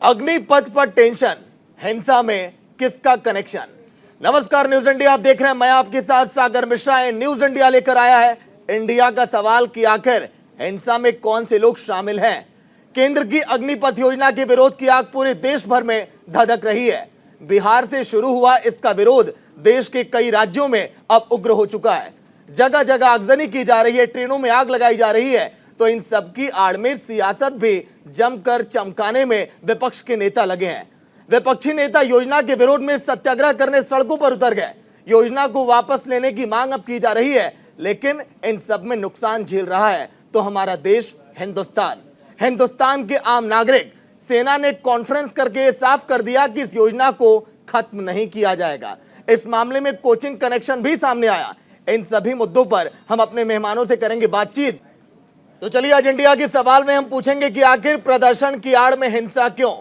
अग्निपथ पर टेंशन, हिंसा में किसका कनेक्शन। नमस्कार, न्यूज इंडिया आप देख रहे हैं। मैं आपके साथ सागर मिश्रा। न्यूज इंडिया लेकर आया है इंडिया का सवाल कि आखिर हिंसा में कौन से लोग शामिल हैं। केंद्र की अग्निपथ योजना के विरोध की आग पूरे देश भर में धधक रही है। बिहार से शुरू हुआ इसका विरोध देश के कई राज्यों में अब उग्र हो चुका है। जगह जगह आगजनी की जा रही है, ट्रेनों में आग लगाई जा रही है। तो इन सबकी आड़ में सियासत भी जमकर चमकाने में विपक्ष के नेता लगे हैं। विपक्षी नेता योजना के विरोध में सत्याग्रह करने सड़कों पर उतर गए। योजना को वापस लेने की मांग अब की जा रही है, लेकिन इन सब में नुकसान झेल रहा है तो हमारा देश हिंदुस्तान के आम नागरिक। सेना ने कॉन्फ्रेंस करके साफ कर दिया कि इस योजना को खत्म नहीं किया जाएगा। इस मामले में कोचिंग कनेक्शन भी सामने आया। इन सभी मुद्दों पर हम अपने मेहमानों से करेंगे बातचीत। तो चलिए, आज इंडिया के सवाल में हम पूछेंगे कि आखिर प्रदर्शन की आड़ में हिंसा क्यों।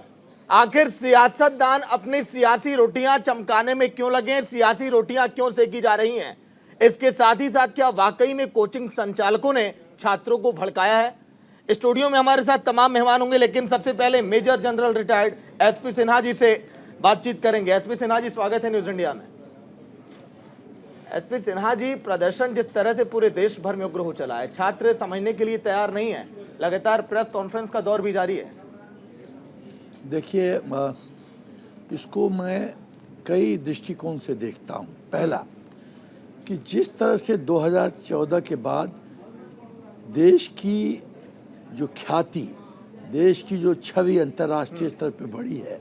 आखिर सियासतदान अपनी सियासी रोटियां चमकाने में क्यों लगे हैं, सियासी रोटियां क्यों सेकी जा रही हैं। इसके साथ ही साथ क्या वाकई में कोचिंग संचालकों ने छात्रों को भड़काया है। स्टूडियो में हमारे साथ तमाम मेहमान होंगे, लेकिन सबसे पहले major general retired SP Sinha ji से बातचीत करेंगे। एसपी सिन्हा जी, स्वागत है न्यूज इंडिया में। एसपी सिन्हा जी, प्रदर्शन जिस तरह से पूरे देश भर में उग्र हो चला है, छात्र समझने के लिए तैयार नहीं है, लगातार प्रेस कॉन्फ्रेंस का दौर भी जारी है। देखिए, इसको मैं कई दृष्टिकोण से देखता हूँ। पहला कि जिस तरह से 2014 के बाद देश की जो ख्याति, देश की जो छवि अंतर्राष्ट्रीय स्तर पर बढ़ी है,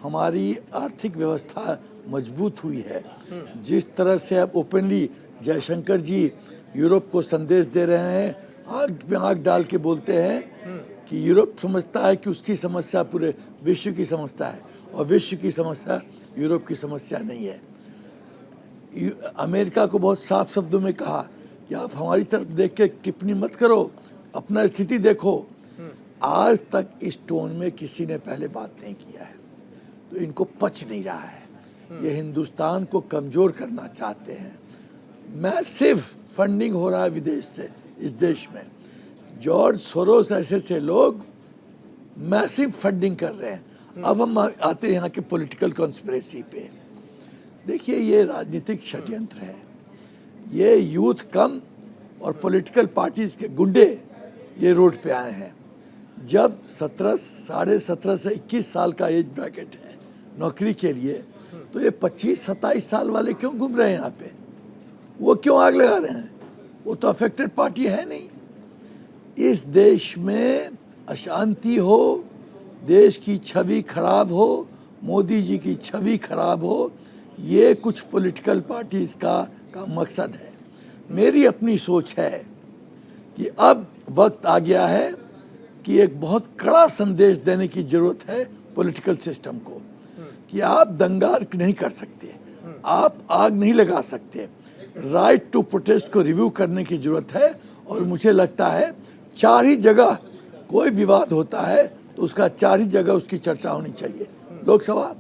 हमारी आर्थिक व्यवस्था मजबूत हुई है, जिस तरह से अब ओपनली जयशंकर जी यूरोप को संदेश दे रहे हैं, आग में आग डाल के बोलते हैं कि यूरोप समझता है कि उसकी समस्या पूरे विश्व की समस्या है और विश्व की समस्या यूरोप की समस्या नहीं है। अमेरिका को बहुत साफ शब्दों में कहा कि आप हमारी तरफ देख के टिप्पणी मत करो, अपना स्थिति देखो। आज तक इस टोन में किसी ने पहले बात नहीं किया है, तो इनको पच नहीं रहा है। ये हिंदुस्तान को कमज़ोर करना चाहते हैं। मैसिव फंडिंग हो रहा है विदेश से इस देश में। जॉर्ज सोरोस ऐसे लोग मैसिव फंडिंग कर रहे हैं। अब हम आते हैं यहाँ के पॉलिटिकल कॉन्स्पिरेसी पे। देखिए, ये राजनीतिक षड्यंत्र है। ये यूथ कम और पॉलिटिकल पार्टीज के गुंडे ये रोड पे आए हैं। जब 17 से 21 साल का एज ब्रैकेट है नौकरी के लिए, तो ये 25-27 साल वाले क्यों घूम रहे हैं यहाँ पे? वो क्यों आग लगा रहे हैं? वो तो अफेक्टेड पार्टी है नहीं। इस देश में अशांति हो, देश की छवि खराब हो, मोदी जी की छवि खराब हो, ये कुछ पॉलिटिकल पार्टीज का मकसद है। मेरी अपनी सोच है कि अब वक्त आ गया है कि एक बहुत कड़ा संदेश देने की जरूरत है पॉलिटिकल सिस्टम को कि आप दंगा नहीं कर सकते, आप आग नहीं लगा सकते। राइट टू प्रोटेस्ट को रिव्यू करने की जरूरत है। और मुझे लगता है 4 ही जगह कोई विवाद होता है तो उसका 4 ही जगह उसकी चर्चा होनी चाहिए। लोकसभा,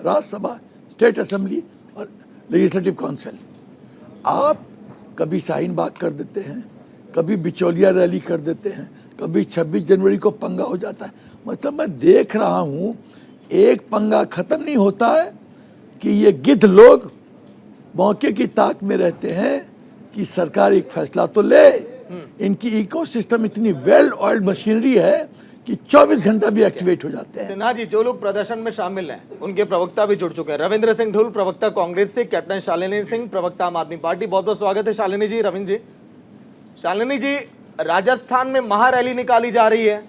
राज्यसभा, स्टेट असेंबली और लेजिस्लेटिव काउंसिल। आप कभी शाहीन बाग कर देते हैं, कभी बिचौलिया रैली कर देते हैं, कभी 26 जनवरी को पंगा हो जाता है। मतलब मैं देख रहा हूँ, एक पंगा खत्म नहीं होता है कि ये गिद्ध लोग मौके की ताक में रहते हैं कि सरकार एक फैसला तो ले। इनकी इकोसिस्टम इतनी वेल ऑयल्ड मशीनरी है कि 24 घंटा भी एक्टिवेट हो जाते हैं। सिन्हा जी, जो लोग प्रदर्शन में शामिल हैं उनके प्रवक्ता भी जुड़ चुके हैं। रविंद्र सिंह ढुल, प्रवक्ता कांग्रेस से, कैप्टन शालिनी सिंह, प्रवक्ता आम आदमी पार्टी। बहुत बहुत स्वागत है शालिनी जी, रविंद्र जी। शालिनी जी, राजस्थान में महारैली निकाली जा रही है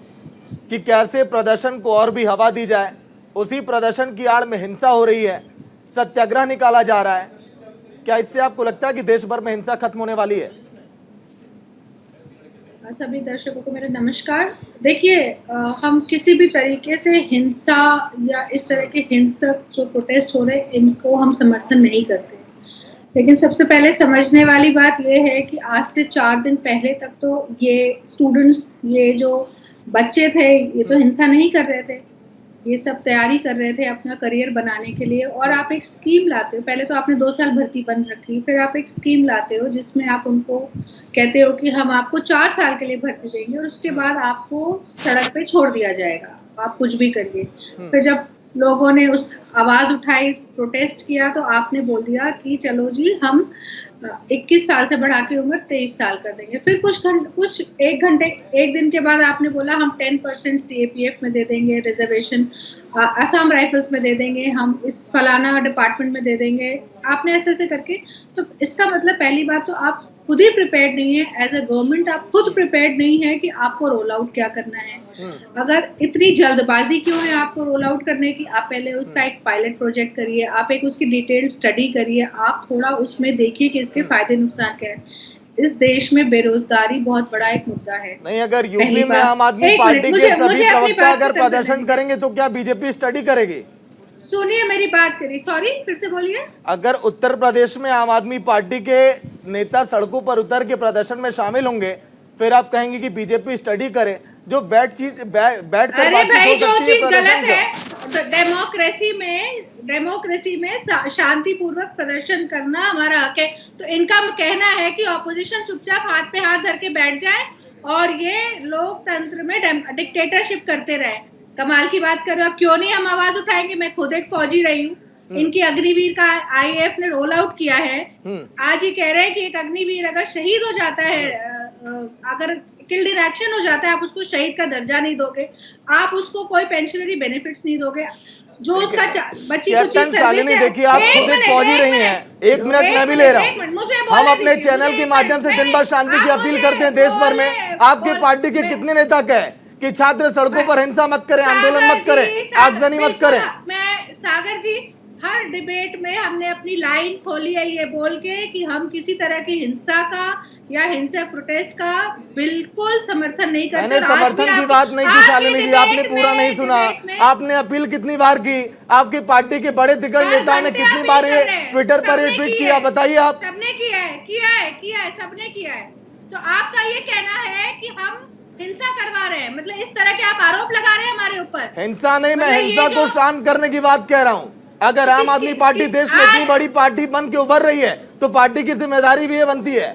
कि कैसे प्रदर्शन को और भी हवा दी जाए। उसी प्रदर्शन की आड़ में हिंसा हो रही है, सत्याग्रह निकाला जा रहा है। क्या इससे आपको लगता है कि देश भर में हिंसा खत्म होने वाली है? सभी दर्शकों को मेरा नमस्कार। देखिए, हम किसी भी तरीके से हिंसा या इस तरह के हिंसक जो प्रोटेस्ट हो रहे हैं, इनको हम समर्थन नहीं करते। लेकिन सबसे पहले समझने वाली बात यह है कि आज से 4 दिन पहले तक तो ये स्टूडेंट्स, ये जो बच्चे थे, ये तो हिंसा नहीं कर रहे थे। ये सब तैयारी कर रहे थे अपना करियर बनाने के लिए। और आप एक स्कीम लाते हो, पहले तो आपने 2 साल भर्ती बंद रखी, फिर आप एक स्कीम लाते हो जिसमें आप उनको कहते हो कि हम आपको 4 साल के लिए भर्ती देंगे और उसके बाद आपको सड़क पे छोड़ दिया जाएगा। आप कुछ भी करिए। फिर जब लोगों ने उस आवाज उठाई, प्रोटेस्ट किया, तो आपने बोल दिया कि चलो जी हम 21 साल से बढ़ा के उम्र 23 साल कर देंगे। फिर एक दिन के बाद आपने बोला हम 10% सीएपीएफ में दे देंगे रिजर्वेशन, असम राइफल्स में दे देंगे, हम इस फलाना डिपार्टमेंट में दे देंगे। आपने ऐसे ऐसे करके, तो इसका मतलब पहली बात तो आप खुद ही प्रिपेयर्ड नहीं है एज अ गवर्नमेंट, आप खुद प्रिपेयर्ड नहीं है कि आपको रोल आउट क्या करना है। अगर इतनी जल्दबाजी क्यों है आपको रोल आउट करने की, आप पहले उसका एक पायलट प्रोजेक्ट करिए, आप एक उसकी डिटेल स्टडी करिए, आप थोड़ा उसमें देखिए कि इसके फायदे नुकसान क्या है। इस देश में बेरोजगारी बहुत बड़ा एक मुद्दा है। नहीं, अगर यूपी में आम आदमी पार्टी के सभी प्रवक्ता अगर प्रदर्शन करेंगे तो क्या बीजेपी स्टडी करेगी? सुनिए मेरी बात करिए, सॉरी फिर से बोलिए। अगर उत्तर प्रदेश में आम आदमी पार्टी के नेता सड़कों पर उतर के प्रदर्शन में शामिल होंगे, फिर आप कहेंगे कि बीजेपी स्टडी करे? जो बैठ कर बातचीत हो सकती है प्रदर्शन है। डेमोक्रेसी में शांतिपूर्वक प्रदर्शन करना हमारा हक है। तो इनका कहना है कि ऑपोजिशन चुपचाप हाथ पे हाथ धर के बैठ जाए और ये लोकतंत्र में डिक्टेटरशिप करते रहे। कमाल की बात कर रहे हो आप, क्यों नहीं हम आवाज उठाएंगे? मैं खुद एक फौजी रही हूँ, इनकी अग्निवीर का आईएएफ ने रोल आउट किया है। आज ये कह रहे हैं कि एक अग्निवीर अगर शहीद हो जाता है, अगर किल्ड इन एक्शन हो जाता है, आप उसको शहीद का दर्जा नहीं दोगे, आप उसको कोई पेंशनरी बेनिफिट्स नहीं दोगे, जो उसका बची कुछ सर्विस है। देखिए, आप खुद एक फौजी रही हैं। एक मिनट मैं भी ले रहा हूँ। हम अपने चैनल के माध्यम से दिन भर शांति की अपील करते हैं देश भर में। आपके पार्टी के कितने नेता कहे कि छात्र सड़कों पर हिंसा मत करें, आंदोलन मत करें, आगजनी मत करें? मैं सागर जी, हर डिबेट में हमने अपनी लाइन खोली है ये बोल के कि हम किसी तरह की हिंसा का या हिंसक प्रोटेस्ट का बिल्कुल समर्थन नहीं करते। मैंने समर्थन की बात नहीं की शालिनी जी, आपने पूरा नहीं सुना। आपने अपील कितनी बार की? आपकी पार्टी के बड़े दिग्गज नेताओं ने कितनी बार ये ट्विटर पर ये ट्वीट किया? बताइए आप। सबने किया है, सबने किया है। तो आपका ये कहना है कि हम हिंसा करवा रहे हैं, मतलब इस तरह के आप आरोप लगा रहे हैं हमारे ऊपर। हिंसा नहीं, मैं हिंसा को शांत करने की बात कह रहा हूँ। अगर आम आदमी पार्टी देश में इतनी बड़ी पार्टी बन के उभर रही है तो पार्टी की जिम्मेदारी भी ये बनती है।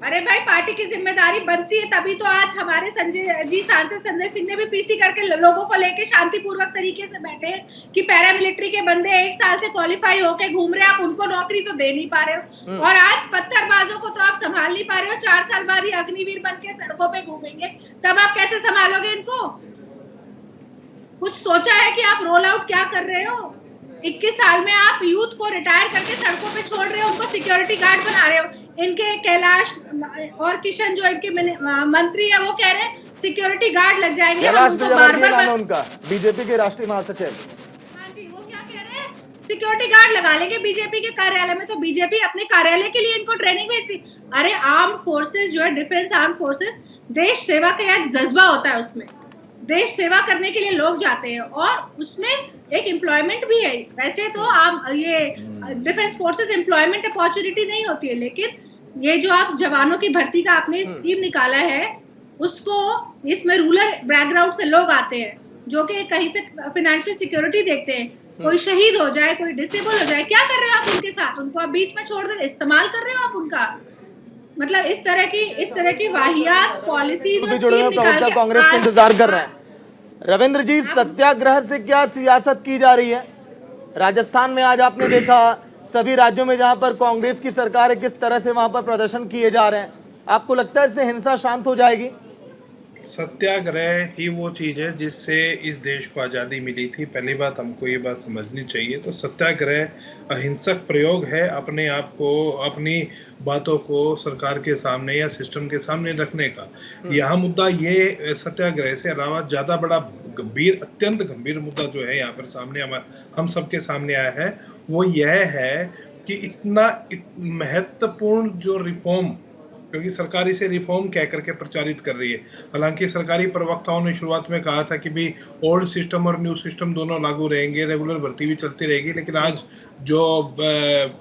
अरे भाई, पार्टी की जिम्मेदारी बनती है तभी तो आज हमारे सांसद संजय सिंह ने भी पीसी करके लोगों को लेके शांतिपूर्वक तरीके से बैठे कि पैरामिलिट्री के बंदे 1 साल से क्वालिफाई होके घूम रहे हैं, आप उनको नौकरी तो दे नहीं पा रहे हो, और आज पत्थरबाजों को तो आप संभाल नहीं पा रहे हो। 4 साल बाद ही अग्निवीर बन के सड़कों पे घूमेंगे, तब आप कैसे संभालोगे इनको? कुछ सोचा है कि आप रोल आउट क्या कर रहे हो? 21 साल में आप यूथ को रिटायर करके सड़कों पे छोड़ रहे हो, उनको सिक्योरिटी गार्ड बना रहे हो। इनके कैलाश और किशन जो इनके मंत्री है वो कह रहे हैं सिक्योरिटी गार्ड लग जाएंगे। कैलाश विजयवर्गीय नाम है उनका, बीजेपी के राष्ट्रीय महासचिव। हाँ जी, वो क्या कह रहे हैं? सिक्योरिटी गार्ड लगा लेंगे बीजेपी के कार्यालय में। तो बीजेपी अपने कार्यालय के लिए इनको ट्रेनिंग भेजती। अरे आर्म फोर्सेस जो है, डिफेंस आर्म फोर्सेस, देश सेवा का एक जज्बा होता है, उसमें देश सेवा करने के लिए लोग जाते हैं और उसमें एक एम्प्लॉयमेंट भी है। वैसे तो आप ये डिफेंस फोर्सेस एम्प्लॉयमेंट अपॉर्चुनिटी नहीं होती है, लेकिन ये जो आप जवानों की भर्ती का आपने स्कीम निकाला है, उसको इसमें रूरल बैकग्राउंड से लोग आते हैं जो कि कहीं से फाइनेंशियल सिक्योरिटी देखते हैं। कोई शहीद हो जाए, कोई डिसेबल हो जाए, क्या कर रहे हो आप उनके साथ? उनको आप बीच में छोड़ दे, इस्तेमाल कर रहे हो आप उनका। मतलब इस तरह की वाहियात पॉलिसीज कांग्रेस का इंतजार कर रहे हैं। रविंद्र जी, सत्याग्रह से क्या सियासत की जा रही है? राजस्थान में आज आपने देखा, सभी राज्यों में जहां पर कांग्रेस की सरकार है, किस तरह से वहां पर प्रदर्शन किए जा रहे हैं। आपको लगता है इससे हिंसा शांत हो जाएगी? सत्याग्रह ही वो चीज है जिससे इस देश को आज़ादी मिली थी। पहली बात हमको ये बात समझनी चाहिए। तो सत्याग्रह अहिंसक प्रयोग है अपने आप को, अपनी बातों को सरकार के सामने या सिस्टम के सामने रखने का। यहाँ मुद्दा ये सत्याग्रह से अलावा ज़्यादा बड़ा गंभीर, अत्यंत गंभीर मुद्दा जो है यहाँ पर सामने हम सबके सामने आया है, वो यह है कि इतना महत्वपूर्ण जो रिफॉर्म, क्योंकि सरकार इसे रिफॉर्म कह करके प्रचारित कर रही है। हालांकि सरकारी प्रवक्ताओं ने शुरुआत में कहा था कि भी ओल्ड सिस्टम और न्यू सिस्टम दोनों लागू रहेंगे, रेगुलर भर्ती भी चलती रहेगी, लेकिन आज जो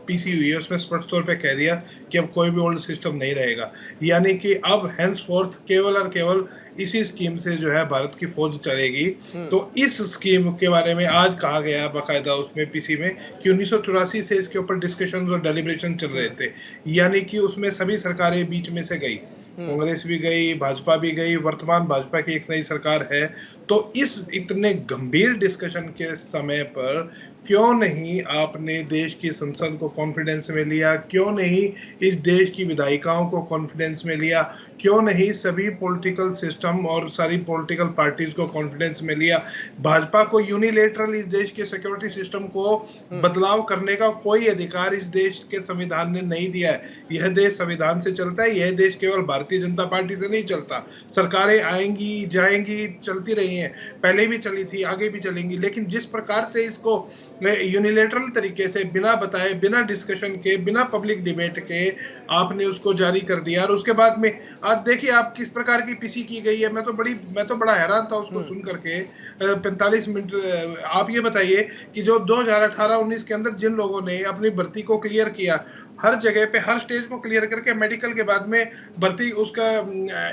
पीसी हुई है उसमें स्पष्ट तौर पे कह दिया कि अब कोई भी ओल्ड सिस्टम नहीं रहेगा। यानी कि अब हेंसफोर्थ केवल और केवल इसी स्कीम से जो है भारत की फौज चलेगी। तो इस स्कीम के बारे में आज कहा गया बाकायदा उसमें पीसी में कि 1984 से इसके ऊपर डिस्कशन और डेलिब्रेशन चल रहे थे, यानी कि उसमें सभी सरकारें बीच में से गई। कांग्रेस भी गई, भाजपा भी गई, वर्तमान भाजपा की एक नई सरकार है। तो इस इतने गंभीर डिस्कशन के समय पर क्यों नहीं आपने देश की संसद को कॉन्फिडेंस में लिया, क्यों नहीं इस देश की विधायिकाओं को कॉन्फिडेंस में लिया, क्यों नहीं सभी पॉलिटिकल सिस्टम और सारी पॉलिटिकल पार्टीज को कॉन्फिडेंस में लिया। भाजपा को यूनिलेटरल इस देश के सिक्योरिटी सिस्टम को बदलाव करने का कोई अधिकार इस देश के संविधान ने नहीं दिया है। यह देश संविधान से चलता है, यह देश केवल भारतीय जनता पार्टी से नहीं चलता। सरकारें आएंगी जाएंगी, चलती रही हैं, पहले भी चली थी, आगे भी चलेंगी, लेकिन जिस प्रकार से इसको यूनिलेटरल तरीके से बिना बताए, बिना डिस्कशन के, बिना पब्लिक डिबेट के आपने उसको जारी कर दिया। और उसके बाद में आज देखिए आप किस प्रकार की पीसी की गई है। मैं तो बड़ा हैरान था उसको सुन करके। 45 मिनट आप ये बताइए कि जो 2018-19 के अंदर जिन लोगों ने अपनी भर्ती को क्लियर किया, हर जगह पे हर स्टेज को क्लियर करके मेडिकल के बाद में भर्ती उसका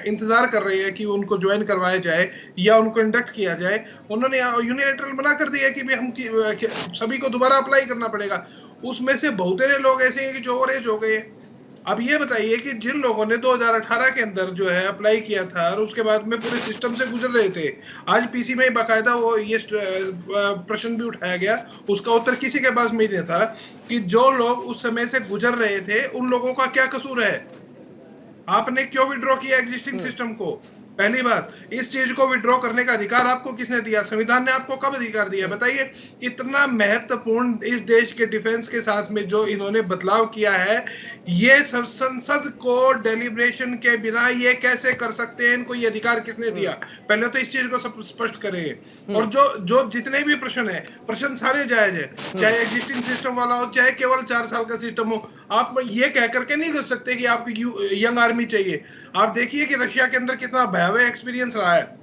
इंतजार कर रहे हैं कि उनको ज्वाइन करवाया जाए या उनको इंडक्ट किया जाए, उन्होंने यूनिलेटरल मना कर दिया कि भाई हम सभी को दोबारा अप्लाई करना पड़ेगा। उसमें से बहुतेरे लोग ऐसे हैं कि जो ओवर एज हो गए। अब ये बताइए कि जिन लोगों ने 2018 के अंदर जो है अप्लाई किया था और उसके बाद में पूरे सिस्टम से गुजर रहे थे, आज पीसी में बाकायदा वो ये प्रश्न भी उठाया गया, उसका उत्तर किसी के पास नहीं था कि जो लोग उस समय से गुजर रहे थे उन लोगों का क्या कसूर है, आपने क्यों विड्रॉ किया एग्जिस्टिंग सिस्टम को। पहली बात, इस चीज को विड्रॉ करने का अधिकार आपको किसने दिया? संविधान ने आपको कब अधिकार दिया बताइए। इतना महत्वपूर्ण इस देश के डिफेंस के साथ में जो इन्होंने बदलाव किया है, ये संसद को डेलिब्रेशन के बिना ये कैसे कर सकते हैं? इनको ये अधिकार किसने दिया? पहले तो इस चीज को स्पष्ट करें। और जो जितने भी प्रश्न है, प्रश्न सारे जायज है, चाहे एग्जिस्टिंग सिस्टम वाला हो, चाहे केवल 4 साल का सिस्टम हो। आप ये कह करके नहीं कर सकते कि आपको यंग आर्मी चाहिए। आप देखिए कि रशिया के अंदर कितना भयावह एक्सपीरियंस रहा है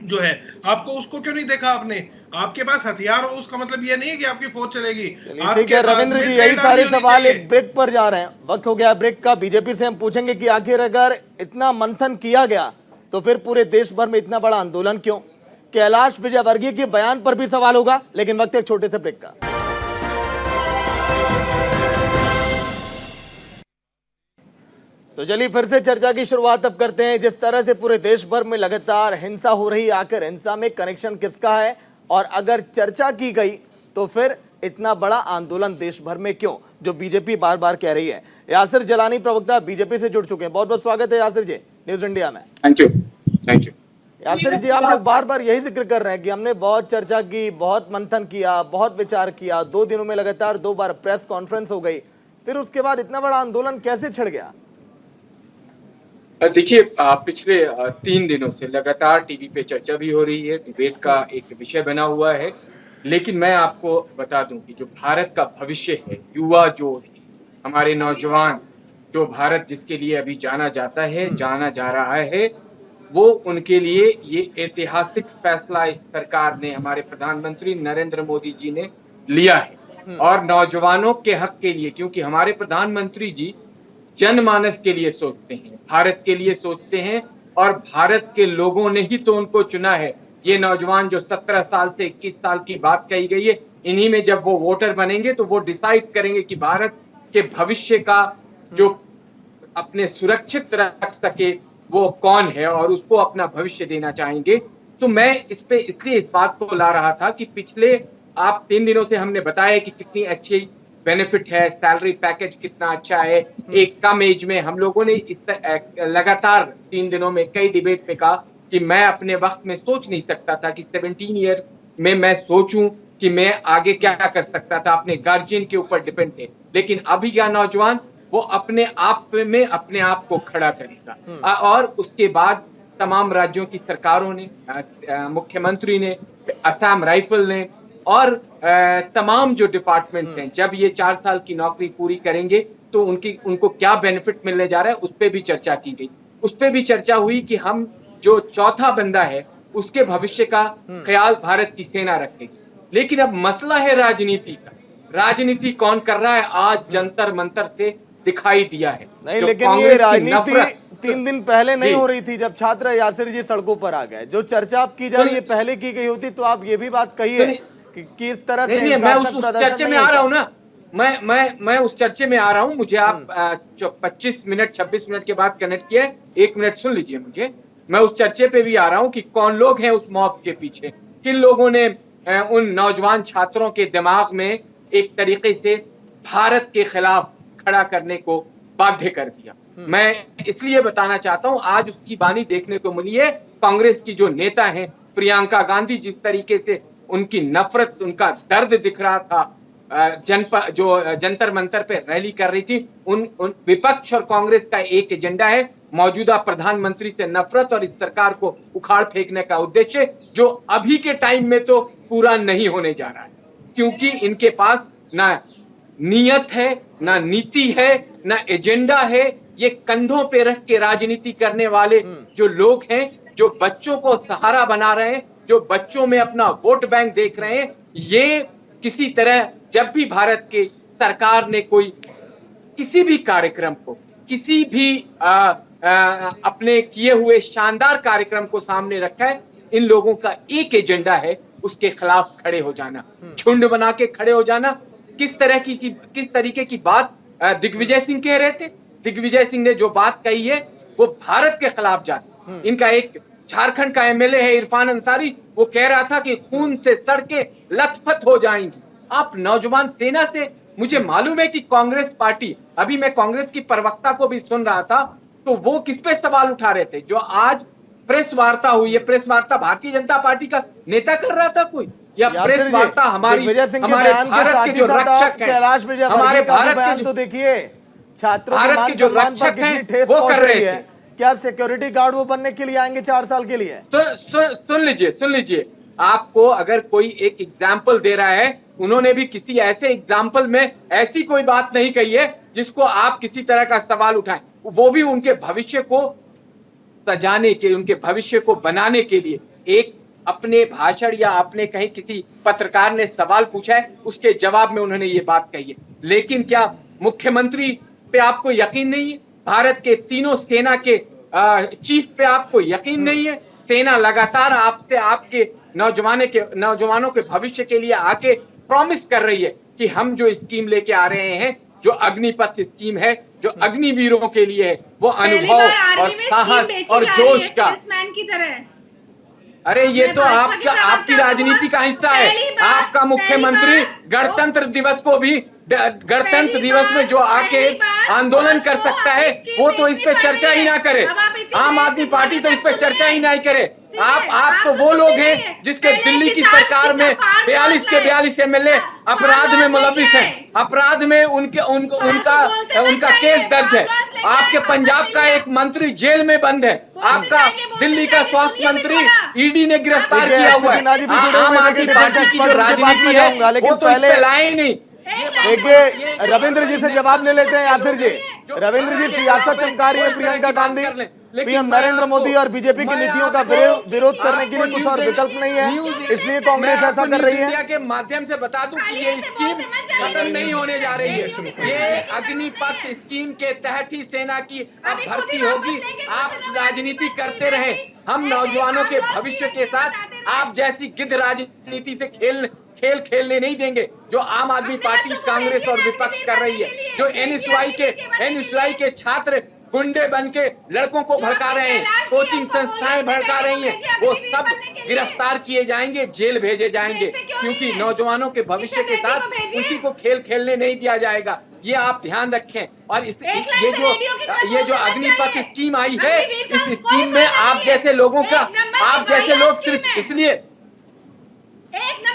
जो है, आपको उसको क्यों नहीं देखा आपने? आपके पास हथियार हो उसका मतलब ये नहीं है कि आपकी फौज चलेगी। ठीक है रविंद्र जी, यही सारे सवाल एक ब्रेक पर जा रहे हैं, वक्त हो गया ब्रेक का। बीजेपी से हम पूछेंगे कि आखिर अगर इतना मंथन किया गया तो फिर पूरे देश भर में इतना बड़ा आंदोलन क्यों? कैलाश विजयवर्गीय के बयान पर भी सवाल होगा, लेकिन वक्त एक छोटे से ब्रेक का। तो चलिए फिर से चर्चा की शुरुआत अब करते हैं। जिस तरह से पूरे देश भर में लगातार हिंसा हो रही है, आखिर हिंसा में कनेक्शन किसका है? और अगर चर्चा की गई तो फिर इतना बड़ा आंदोलन देश भर में क्यों, जो बीजेपी बार बार कह रही है। यासिर जलानी प्रवक्ता बीजेपी से जुड़ चुके हैं, बहुत बहुत स्वागत है यासिर जी न्यूज इंडिया में। Thank you. यासिर जी, आप लोग बार बार यही जिक्र कर रहे हैं कि हमने बहुत चर्चा की, बहुत मंथन किया, बहुत विचार किया, 2 दिनों में लगातार 2 बार प्रेस कॉन्फ्रेंस हो गई, फिर उसके बाद इतना बड़ा आंदोलन कैसे छिड़ गया? देखिए, पिछले 3 दिनों से लगातार टीवी पे चर्चा भी हो रही है, डिबेट का एक विषय बना हुआ है। लेकिन मैं आपको बता दूं कि जो भारत का भविष्य है, युवा जो हमारे नौजवान, जो भारत जिसके लिए अभी जाना जाता है, जाना जा रहा है, वो उनके लिए ये ऐतिहासिक फैसला इस सरकार ने, हमारे प्रधानमंत्री नरेंद्र मोदी जी ने लिया है। और नौजवानों के हक के लिए, क्योंकि हमारे प्रधानमंत्री जी जनमानस के लिए सोचते हैं, भारत के लिए सोचते हैं, और भारत के लोगों ने ही तो उनको चुना है। ये नौजवान जो 17 साल से 21 साल की बात कही गई है, इन्हीं में जब वो वोटर बनेंगे तो वो डिसाइड करेंगे कि भारत के भविष्य का जो अपने सुरक्षित रख सके वो कौन है और उसको अपना भविष्य देना चाहेंगे। तो मैं इसलिए इस बात को ला रहा था कि पिछले 3 दिनों से हमने बताया कि कितनी अच्छी बेनिफिट है, सैलरी पैकेज कितना अच्छा है। एक कम एज में हम लोगों ने लगातार 3 दिनों में कई डिबेट में कहा कि मैं अपने वक्त में सोच नहीं सकता था कि 17 ईयर में मैं सोचूं कि मैं आगे क्या कर सकता था, अपने गार्जियन के ऊपर डिपेंड थे। लेकिन अभी का नौजवान वो अपने आप में अपने आप को खड़ा करेगा। और उसके बाद तमाम राज्यों की सरकारों ने, मुख्यमंत्री ने, असम राइफल ने और तमाम जो डिपार्टमेंट्स हैं, जब ये 4 साल की नौकरी पूरी करेंगे तो उनको क्या बेनिफिट मिलने जा रहा है, उस पर भी चर्चा की गई। उस पर भी चर्चा हुई कि हम जो चौथा बंदा है उसके भविष्य का ख्याल भारत की सेना रखेगी। लेकिन अब मसला है राजनीति का। राजनीति कौन कर रहा है आज जंतर मंतर से दिखाई दिया है। नहीं, लेकिन ये राजनीति 3 दिन पहले नहीं हो रही थी जब छात्र यासिर जी सड़कों पर आ गए। जो चर्चा आप की जा रही है पहले की गई होती तो आप ये भी बात कही है कि इस तरह से मैं उस चर्चे में आ रहा हूँ ना, मैं उस चर्चे में आ रहा हूं। मुझे आप 25 मिनट 26 मिनट के बाद कनेक्ट किए, 1 मिनट सुन लीजिए मुझे। मैं उस चर्चे पे भी आ रहा हूं कि कौन लोग हैं उस मॉब के पीछे, किन लोगों ने उन नौजवान छात्रों के दिमाग में एक तरीके से भारत के खिलाफ खड़ा करने को बाध्य कर दिया। मैं इसलिए बताना चाहता हूं, आज उसकी बानी देखने को मिली है। कांग्रेस की जो नेता हैं प्रियंका गांधी, जिस तरीके से उनकी नफरत, उनका दर्द दिख रहा था, जंतर मंतर पे रैली कर रही थी, उन विपक्ष और कांग्रेस का एक एजेंडा है मौजूदा प्रधानमंत्री से नफरत और इस सरकार को उखाड़ फेंकने का उद्देश्य, जो अभी के टाइम में तो पूरा नहीं होने जा रहा है, क्योंकि इनके पास ना नीयत है, ना नीति है, ना एजेंडा है। ये कंधों पे रख के राजनीति करने वाले जो लोग हैं, जो बच्चों को सहारा बना रहे हैं, जो बच्चों में अपना वोट बैंक देख रहे हैं, ये किसी तरह जब भी भारत की सरकार ने कोई किसी भी कार्यक्रम को, किसी भी अपने किए हुए शानदार कार्यक्रम को सामने रखा है, इन लोगों का एक एजेंडा है, उसके खिलाफ खड़े हो जाना, झुंड बना के खड़े हो जाना। किस तरीके की बात दिग्विजय सिंह कह रहे थे। दिग्विजय सिंह ने जो बात कही है वो भारत के खिलाफ जाती। इनका एक झारखंड का एमएलए है इरफान अंसारी, वो कह रहा था कि खून से सड़कें लथपथ हो जाएंगी। आप नौजवान सेना से, मुझे मालूम है कि कांग्रेस पार्टी, अभी मैं कांग्रेस की प्रवक्ता को भी सुन रहा था, तो वो किस पे सवाल उठा रहे थे। जो आज प्रेस वार्ता हुई है, प्रेस वार्ता भारतीय जनता पार्टी का नेता कर रहा था कोई, या प्रेस वार्ता हमारे भारत के जो रक्षक हैं, हमारे भारत के तो देखिए छात्रों के मान सम्मान पर कितनी ठेस पहुंच रही है। क्या सिक्योरिटी गार्ड वो बनने के लिए आएंगे 4 साल के लिए? सुन लीजिए, आपको अगर कोई एक एग्जाम्पल दे रहा है, उन्होंने भी किसी ऐसे एग्जाम्पल में ऐसी कोई बात नहीं कही है जिसको आप किसी तरह का सवाल उठाएं। वो भी उनके भविष्य को सजाने के, उनके भविष्य को बनाने के लिए एक अपने भाषण या अपने कहीं किसी पत्रकार ने सवाल पूछा है, उसके जवाब में उन्होंने ये बात कही है। लेकिन क्या मुख्यमंत्री पे आपको यकीन नहीं है? भारत के तीनों सेना के चीफ पे आपको यकीन नहीं है? सेना लगातार आपसे आपके नौजवानों के भविष्य के लिए आके प्रॉमिस कर रही है कि हम जो स्कीम लेके आ रहे हैं, जो अग्निपथ स्कीम है, जो अग्निवीरों के लिए है, वो अनुभव और साहस और जोश का की तरह। अरे ये तो आपकी राजनीति का हिस्सा है। आपका मुख्यमंत्री गणतंत्र दिवस को भी, गणतंत्र दिवस में जो आके आंदोलन कर सकता है, वो तो इस पे चर्चा ही ना करे। आम आदमी पार्टी तो इस पे चर्चा ही नहीं करे। आप तो वो लोग हैं जिसके दिल्ली की सरकार में 42 के 42 एमएलए अपराध में मुलविस हैं, अपराध में उनका केस दर्ज है। आपके पंजाब का एक मंत्री जेल में बंद है, आपका दिल्ली का स्वास्थ्य मंत्री ईडी ने गिरफ्तार किया हुआ है। आम आदमी पार्टी की जो राजनीति है वो तो इस पे लाए नहीं। देखिए रविंद्र जी से जवाब ले लेते हैं। यासिर जी, रविंद्र जी, सियासत चमका रही है प्रियंका गांधी, पीएम नरेंद्र मोदी और बीजेपी की नीतियों का विरोध करने के लिए कुछ और विकल्प नहीं है, इसलिए कांग्रेस ऐसा कर रही है। के माध्यम से बता दूं कि ये स्कीम खत्म नहीं होने जा रही है। ये अग्निपथ स्कीम के तहत ही सेना की अब भर्ती होगी। आप राजनीति करते रहे, हम नौजवानों के भविष्य के साथ आप जैसी गिद्ध राजनीति से खेल खेलने नहीं देंगे, जो आम आदमी पार्टी, कांग्रेस और विपक्ष कर रही है। जो एनएसयूआई के छात्र गुंडे बन के लड़कों को भड़का रहे हैं, कोचिंग संस्थाएं भड़का रही हैं, वो सब गिरफ्तार किए जाएंगे, जेल भेजे जाएंगे, क्योंकि नौजवानों के भविष्य के साथ उसी को खेलने नहीं दिया जाएगा। ये आप ध्यान रखें। और ये जो अग्निपथ स्कीम आई है, इस स्कीम में आप जैसे लोग सिर्फ इसलिए,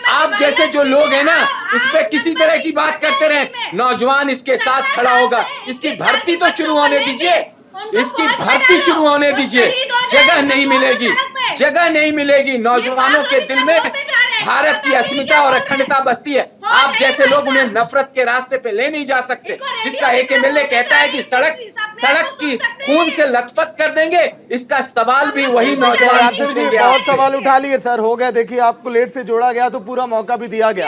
आप जैसे जो लोग हैं ना, इस पे किसी तरह की बात करते रहे, नौजवान इसके साथ खड़ा होगा। इसकी भर्ती तो शुरू होने दीजिए, इसकी भर्ती शुरू होने दीजिए। जगह नहीं मिलेगी नौजवानों के दिल में। भारत की अस्मिता और अखंडता बसती है। आप जैसे लोग उन्हें नफरत के रास्ते पे ले नहीं जा सकते। जिसका एक एमएलए कहता है कि सड़क की खून से लथपथ कर देंगे, इसका सवाल भी वही नौजवान। यासिर जी, बहुत सवाल उठा लिए सर, हो गया। देखिए आपको लेट से जोड़ा गया तो पूरा मौका भी दिया गया।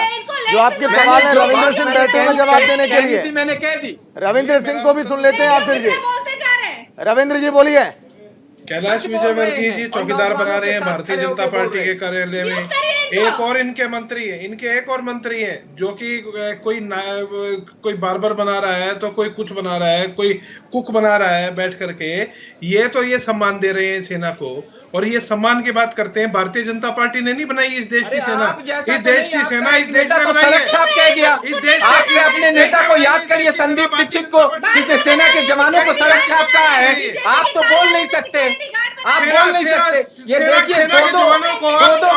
जो आपके सवाल है रविंद्र सिंह बैठे हैं जवाब देने के लिए, मैंने कह दी। रविंद्र सिंह को भी सुन लेते हैं। यासिर जी, रविंद्र जी बोलिए। कैलाश विजयवर्गीय जी चौकीदार बना रहे हैं भारतीय जनता पार्टी के कार्यालय में। एक और इनके मंत्री है, इनके एक और मंत्री हैं जो कि कोई बार्बर बना रहा है, तो कोई कुछ बना रहा है, कोई कुक बना रहा है बैठ करके। ये सम्मान दे रहे हैं सेना को, और ये सम्मान की बात करते हैं। भारतीय जनता पार्टी ने नहीं बनाई इस देश की सेना, इस देश की सेना इस देश में बनाई है। इस देश आपने अपने नेता को याद करिए, संदीप दीक्षित को, जिसने सेना के जवानों को सड़क छाप कहा है। आप तो बोल नहीं सकते, आप बोल नहीं सकते। ये देखिए, दो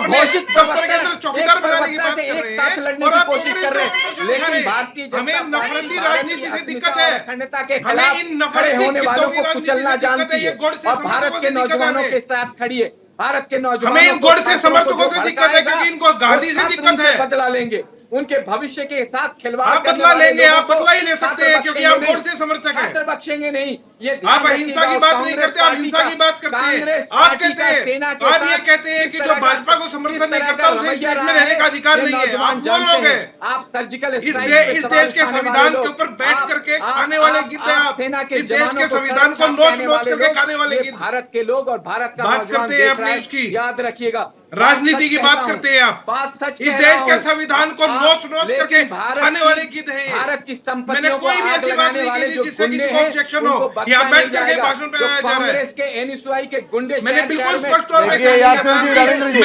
घोषित दफ्तर के अंदर चौकीदार बनाने की बात कर रहे एक साथ हैं लड़ने और की आप कोशिश कर रहे हैं। लेकिन भारतीय हमें जनता पार्टी नफरती राजनीति से दिक्कत है, अखंडता के हमें खिलाफ इन खड़े नफरती होने वालों गिद्धों को की कुचलना राजनीति से जानती है, दिक्कत है। ये गुड़ से और समर्थकों भारत से के दिक्कत है नौजवानों हमें। के साथ खड़ी है। भारत के नौजवानों हमें इन गुड़ से समर्थकों से दिक्कत है, क्योंकि इनको गांधी से दिक्कत है। बदला लेंगे, उनके भविष्य के साथ खिलवाड़ आप बदला लेंगे, आप बदला ही ले सकते हैं, क्योंकि आप गुड़ से समर्थक हैं। बख्शेंगे नहीं। ये आप अहिंसा की बात नहीं करते, आप हिंसा की बात करते हैं। आप कहते हैं, आप ये कहते हैं कि जो भाजपा को समर्थन नहीं करता उसे इस देश में रहने का अधिकार नहीं है। आप वो लोग हैं। आप सर्जिकल इस देश के संविधान के ऊपर बैठ करके खाने वाले गिद्ध हैं आप। इस देश के संविधान को नोच नोच करके खाने वाले गिद्ध। भारत के लोग और भारत का बात करते हैं अपनी उसकी, याद रखिएगा। राजनीति की बात करते हैं आप। बात सच, इस देश के संविधान को नोच नोच करके खाने वाले गिद्ध हैं। भारत की संपत्ति, मैंने कोई भी ऐसी बात नहीं की जिससे किसी को ऑब्जेक्शन हो। यहाँ बैठ करके भाषण पे आया जा रहा है। कांग्रेस के एनएसयूआई के गुंडे, मैंने बिल्कुल स्पष्ट तौर पे देखिए यास्मीन जी, रविंद्र जी,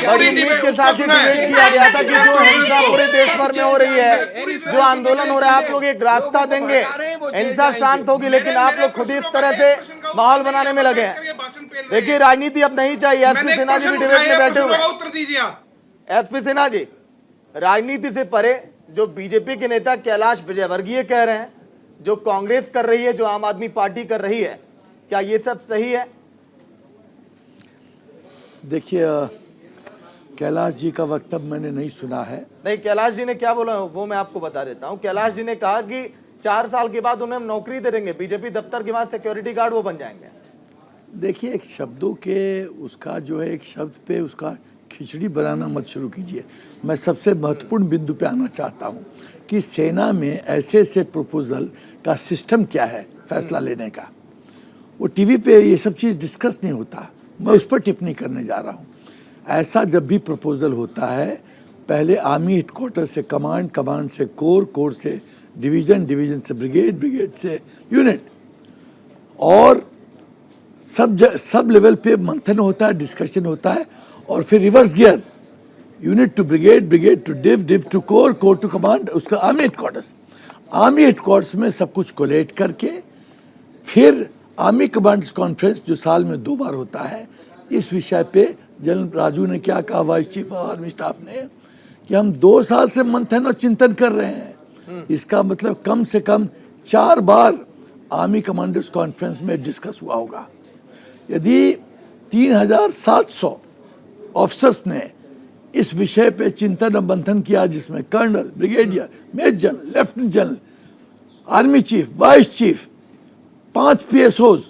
बड़ी उम्मीद के साथ ही डिबेट किया गया था कि जो हिंसा पूरे देश भर में हो रही है, जो आंदोलन हो रहा है, आप लोग एक रास्ता देंगे, हिंसा शांत होगी, लेकिन आप लोग खुद इस तरह से माहौल बनाने में लगे हैं। देखिए, राजनीति अब नहीं चाहिए। एसपी सिन्हा जी भी डिबेट में बैठे हुए हैं। उत्तर दीजिए आप। एसपी सिन्हा जी, राजनीति से परे जो बीजेपी के नेता कैलाश विजयवर्गीय कह रहे हैं, जो कांग्रेस कर रही है, जो आम आदमी पार्टी कर रही है, क्या ये सब सही है? देखिए, कैलाश जी का वक्तव्य मैंने नहीं सुना है। नहीं, कैलाश जी ने क्या बोला वो मैं आपको बता देता हूं। कैलाश जी ने कहा कि 4 साल के बाद उन्हें हम नौकरी दे देंगे, बीजेपी दफ्तर के बाद सिक्योरिटी गार्ड वो बन जाएंगे। देखिए, एक शब्दों के उसका जो है, एक शब्द पे उसका खिचड़ी बनाना मत शुरू कीजिए। मैं सबसे महत्वपूर्ण बिंदु पे आना चाहता हूँ कि सेना में ऐसे ऐसे प्रपोजल का सिस्टम क्या है फैसला लेने का, वो टीवी पे ये सब चीज़ डिस्कस नहीं होता। मैं उस पर टिप्पणी करने जा रहा हूँ। ऐसा जब भी प्रपोजल होता है, पहले आर्मी हेडक्वार्टर से कमांड, कमांड से कोर, कोर से डिवीज़न, डिवीज़न से ब्रिगेड, ब्रिगेड से यूनिट, और सब लेवल पे मंथन होता है, डिस्कशन होता है, और फिर reverse gear, unit to brigade, brigade to div, div to corps, corps to command, उसका आर्मी हेडक्वार्टर्स। आर्मी हेडक्वार्टर्स में सब कुछ कोलेट करके फिर आर्मी कमांडर्स कॉन्फ्रेंस, जो साल में 2 बार होता है, इस विषय पे जनरल राजू ने क्या कहा, vice chief of army staff ने, कि हम 2 साल से मंथन और चिंतन कर रहे हैं। इसका मतलब कम से कम 4 बार आर्मी कमांडर्स कॉन्फ्रेंस में डिस्कस हुआ होगा। यदि 3700 ऑफिसर्स ने इस विषय पे चिंतन और मंथन किया, जिसमें colonel, brigadier, major general, lieutenant general, army chief, vice chief, 5 PSOs,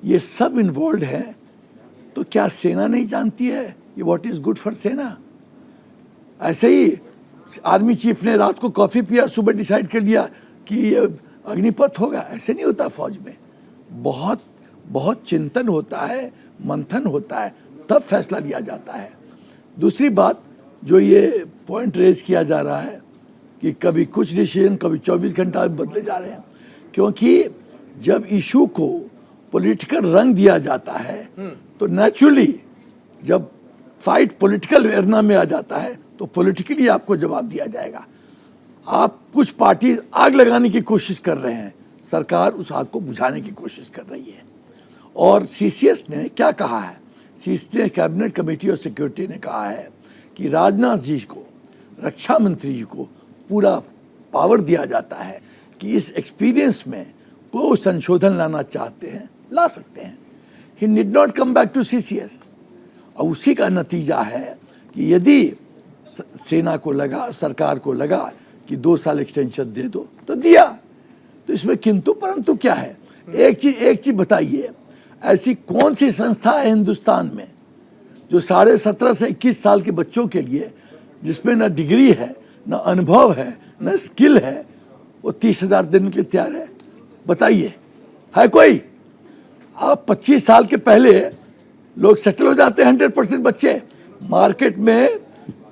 ये सब इन्वॉल्व हैं, तो क्या सेना नहीं जानती है ये व्हाट इज गुड फॉर सेना? ऐसे ही आर्मी चीफ ने रात को कॉफी पिया, सुबह डिसाइड कर दिया कि ये अग्निपथ होगा। ऐसे नहीं होता फौज में। बहुत बहुत चिंतन होता है, मंथन होता है, तब फैसला लिया जाता है। दूसरी बात, जो ये पॉइंट रेज किया जा रहा है कि कभी कुछ डिसीजन, कभी 24 घंटा बदले जा रहे हैं, क्योंकि जब इशू को पॉलिटिकल रंग दिया जाता है तो नेचुरली जब फाइट पॉलिटिकल एरना में आ जाता है तो पॉलिटिकली आपको जवाब दिया जाएगा। आप कुछ पार्टी आग लगाने की कोशिश कर रहे हैं, सरकार उस आग को बुझाने की कोशिश कर रही है। और सीसीएस ने क्या कहा है, सीसीएस ने कैबिनेट कमेटी और सिक्योरिटी ने कहा है कि राजनाथ जी को, रक्षा मंत्री जी को पूरा पावर दिया जाता है कि इस एक्सपीरियंस में कोई संशोधन लाना चाहते हैं, ला सकते हैं। He need not come back to CCS. और उसी का नतीजा है कि यदि सेना को लगा, सरकार को लगा कि 2 साल एक्सटेंशन दे दो, तो दिया। तो इसमें किंतु परंतु क्या है? एक चीज बताइए, ऐसी कौन सी संस्था है हिंदुस्तान में जो 17.5 से 21 साल के बच्चों के लिए, जिसमें न डिग्री है, न अनुभव है, न स्किल है, वो 30,000 देने के लिए तैयार है? बताइए, है कोई? आप 25 साल के पहले लोग सेटल हो जाते हैं 100% बच्चे, मार्केट में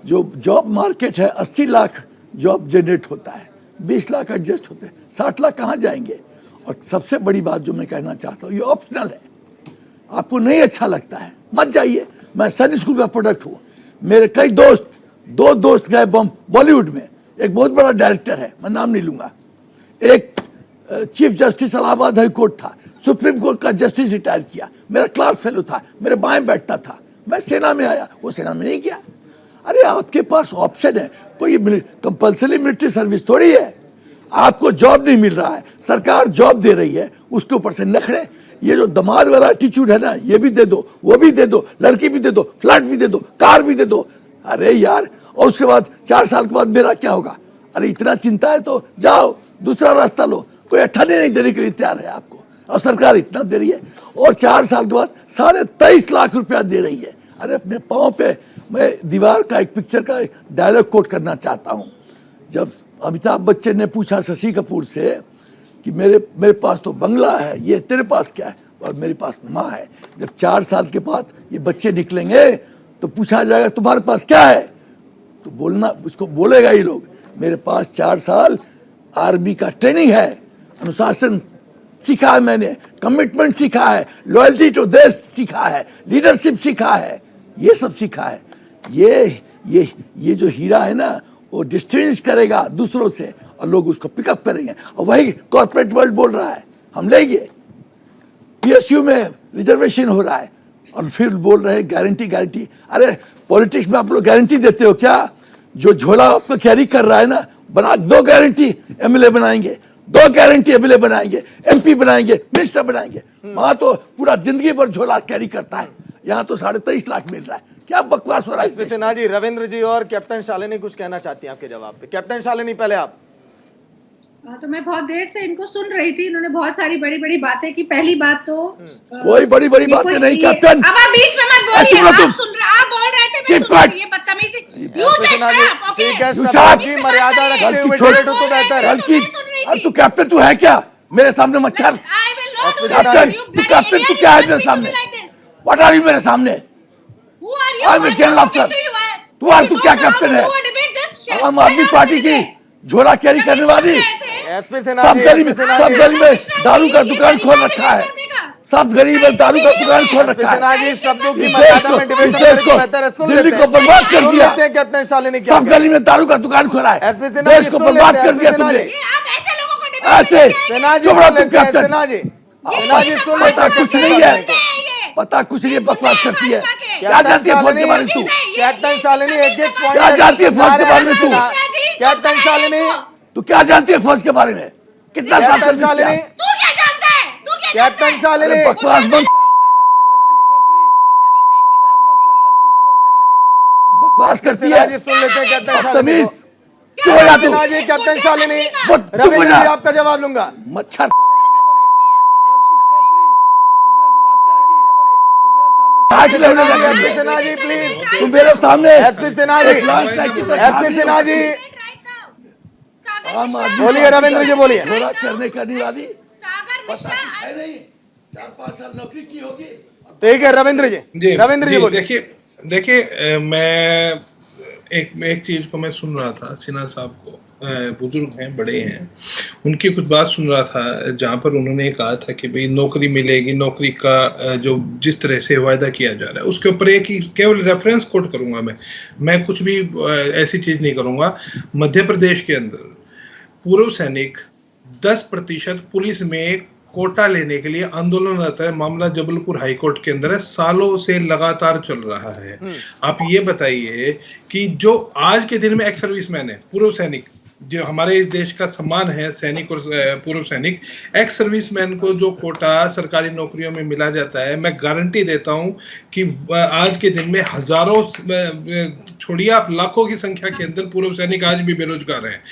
जो जॉब मार्केट है 80 लाख जॉब जनरेट होता है, 20 लाख एडजस्ट होते हैं, 60 लाख कहाँ जाएंगे? और सबसे बड़ी बात जो मैं कहना चाहता हूँ, ये ऑप्शनल है। आपको नहीं अच्छा लगता है मत जाइए। मैं सैनिक स्कूल का प्रोडक्ट हूँ। मेरे कई दोस्त, 2 दोस्त गए बॉलीवुड में। एक बहुत बड़ा डायरेक्टर है, मैं नाम नहीं लूंगा। एक chief justice Allahabad high court था, सुप्रीम कोर्ट का जस्टिस रिटायर किया, मेरा क्लास फेलो था, मेरे बाएं बैठता था। मैं सेना में आया, वो सेना में नहीं गया। अरे आपके पास ऑप्शन है, कोई कंपल्सरी मिलिट्री सर्विस थोड़ी है। आपको जॉब नहीं मिल रहा है, सरकार जॉब दे रही है, उसके ऊपर से नखरे। ये जो दमाद वाला एटीट्यूड है ना, ये भी दे दो, वो भी दे दो, लड़की भी दे दो, फ्लैट भी दे दो, कार भी दे दो। अरे यार, और उसके बाद 4 साल के बाद मेरा क्या होगा? अरे इतना चिंता है तो जाओ दूसरा रास्ता लो। कोई 28 नहीं देने के लिए तैयार है आपको, और सरकार इतना दे रही है। और 4 साल के बाद 23.5 लाख रुपया दे रही है। अरे अपने पाँव पे मैं दीवार का एक पिक्चर का डायलॉग कोट करना चाहता हूँ। जब अमिताभ बच्चन ने पूछा शशि कपूर से कि मेरे पास तो बंगला है, ये तेरे पास क्या है? और मेरे पास माँ है। जब 4 साल के बाद ये बच्चे निकलेंगे तो पूछा जाएगा तुम्हारे पास क्या है? तो बोलना, उसको बोलेगा ये लोग, मेरे पास 4 साल आर्मी का ट्रेनिंग है, अनुशासन सीखा है मैंने, कमिटमेंट सीखा है, लॉयल्टी टू देश सीखा है, लीडरशिप सीखा है, ये सब सीखा है। ये जो हीरा है ना, वो डिस्टिंग्विश करेगा दूसरों से और लोग उसको पिकअप करेंगे। और वही कॉर्पोरेट वर्ल्ड बोल रहा है हम लेंगे, पीएसयू में रिजर्वेशन हो रहा है और फिर बोल रहे हैं गारंटी। अरे पॉलिटिक्स में आप लोग गारंटी देते हो क्या? जो झोला आपको कैरी कर रहा है ना, बना 2 गारंटी एमएलए बनाएंगे, 2 गारंटी एमएलए बनाएंगे, एमपी बनाएंगे, मिनिस्टर बनाएंगे। वहां तो पूरा जिंदगी भर झोला कैरी करता है, यहाँ तो 23.5 लाख मिल रहा है। क्या बकवास हो रहा है? एसपी सिन्हा जी, रविंद्र जी और कैप्टन शालिनी कुछ कहना चाहती हैं आपके जवाब पे। कैप्टन शालिनी पहले आप। तो मैं बहुत देर से इनको सुन रही थी, इन्होंने बहुत सारी बड़ी बड़ी बातें की। पहली बात तो कोई बड़ी बड़ी बातें नहीं कैप्टन। अब आप बीच में मत बोलिए, आप बोल रहे थे, मैं सुन रही थी, ये बदतमीजी। ठीक है, शब्द की मर्यादा रखते हुए डिबेट हो तो बेहतर है। अब तू कैप्टन तू है क्या मेरे सामने? मच्छर कैप्टन तू क्या है मेरे सामने? व्हाट आर यू मेरे सामने? I am general officer. तू क्या कैप्टन है? आम आदमी पार्टी की झोला कैरी करने वाली। सब गली में दारू का दुकान खोल रखा है, सब गली में दारू का दुकान खोल रखा है। शब्दों की मर्यादा में डिबेट बेहतर है। सुन दिल्ली को बर्बाद कर दिया। कैप्टन शालिनी सब गली में दारू का दुकान खोला है, देश को बर्बाद कर दिया तुमने। ऐसे पता कुछ नहीं है, पता कुछ नहीं, बकवास करती है। क्या जानती है फौज के बारे में तू? कैप्टन शालिनी एक पॉइंट क्या जानती है फौज के बारे में तू? कैप्टन शालिनी तू क्या जानती है फौज के बारे में? कितना साल कैप्टन शालिनी, कैप्टन शालिनी बकवास बंद, बकवास करती है। सुन लेते हैं कैप्टन शालिनी। चुप हो जा तू। कैप्टन शालिनी, चुप हो रविंद्र जा। जी आपका जवाब लूंगा। मच्छर एसपी सिन्हा जी प्लीज, तू मेरे सामने। एसपी सिन्हा जी, एसपी सिन्हा जी आम आदमी बोलिए, रविंद्र जी बोलिए। थोड़ा करने करने वाली पता कुछ है नहीं, 4-5 साल नौकरी की होगी। ठीक है रविंद्र जी, रविंद्र जी बोलिए। देखिए मैं एक चीज को मैं सुन रहा था, सिन्हा साहब को, बुजुर्ग हैं, बड़े हैं, उनकी कुछ बात सुन रहा था जहां पर उन्होंने कहा था कि भाई नौकरी मिलेगी, नौकरी का जो जिस तरह से वायदा किया जा रहा है उसके ऊपर एक ही केवल रेफरेंस कोट करूंगा मैं कुछ भी ऐसी चीज नहीं करूंगा। मध्य प्रदेश के अंदर पूर्व सैनिक 10% पुलिस में कोटा लेने के लिए आंदोलन रहता है। मामला जबलपुर हाईकोर्ट के अंदर है, सालों से लगातार चल रहा है। आप ये बताइए कि जो आज के दिन में एक्स सर्विसमैन है, पूर्व सैनिक, जो हमारे इस देश का सम्मान है, सैनिक और पूर्व सैनिक, एक्स सर्विसमैन को जो कोटा सरकारी नौकरियों में मिला जाता है, मैं गारंटी देता हूं कि आज के दिन में हजारों, छोड़िए आप, लाखों की संख्या के अंदर पूर्व सैनिक आज भी बेरोजगार हैं।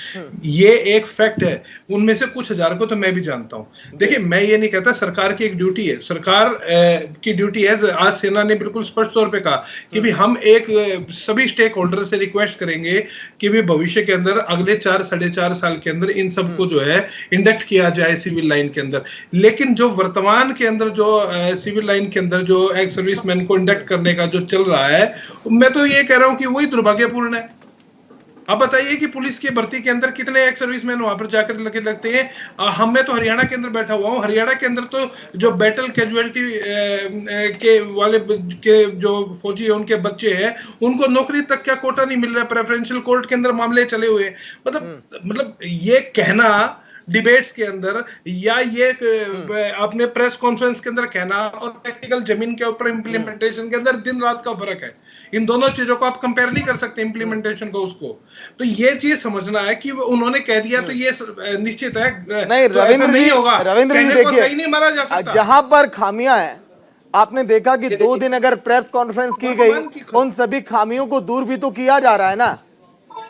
ये एक फैक्ट है। उनमें से कुछ हजार को तो मैं भी जानता हूं। देखिए मैं ये नहीं कहता, सरकार की एक ड्यूटी है, सरकार की ड्यूटी है। आज सेना ने बिल्कुल स्पष्ट तौर पे कहा कि भी हम एक सभी स्टेक होल्डर से रिक्वेस्ट करेंगे कि भी भविष्य के अंदर अगले 4 4-4.5 साल के अंदर इन सबको जो है इंडक्ट किया जाए सिविल लाइन के अंदर। लेकिन जो वर्तमान के अंदर जो सिविल लाइन के अंदर जो एक्स सर्विसमैन को इंडक्ट करने का जो चल रहा है, मैं तो ये कह रहा हूं कि वही दुर्भाग्यपूर्ण है। अब बताइए कि पुलिस की भर्ती के अंदर कितने एक्स सर्विसमैन वहां पर जाकर लगते हैं। मैं तो हरियाणा के अंदर बैठा हुआ हूं, हरियाणा के अंदर तो जो बैटल कैजुअलिटी के वाले के जो फौजी है उनके बच्चे हैं, उनको नौकरी तक क्या कोटा नहीं मिल रहा है, प्रेफरेंशियल कोर्ट के अंदर मामले चले हुए। मतलब ये कहना डिबेट्स के अंदर या ये अपने प्रेस कॉन्फ्रेंस के अंदर कहना और प्रैक्टिकल जमीन के ऊपर इंप्लीमेंटेशन के अंदर दिन रात का फर्क है। इन दोनों चीजों को आप कंपेयर नहीं कर सकते, इंप्लीमेंटेशन को उसको। तो ये चीज समझना है कि उन्होंने कह दिया तो ये निश्चित है नहीं। तो रविंद्र जी होगा, रविंद्र जी देखिए, नहीं मारा जा सकता। जहां पर खामियां हैं, आपने देखा कि 2 दिन अगर प्रेस कॉन्फ्रेंस की गई, उन सभी खामियों को दूर भी तो किया जा रहा है ना।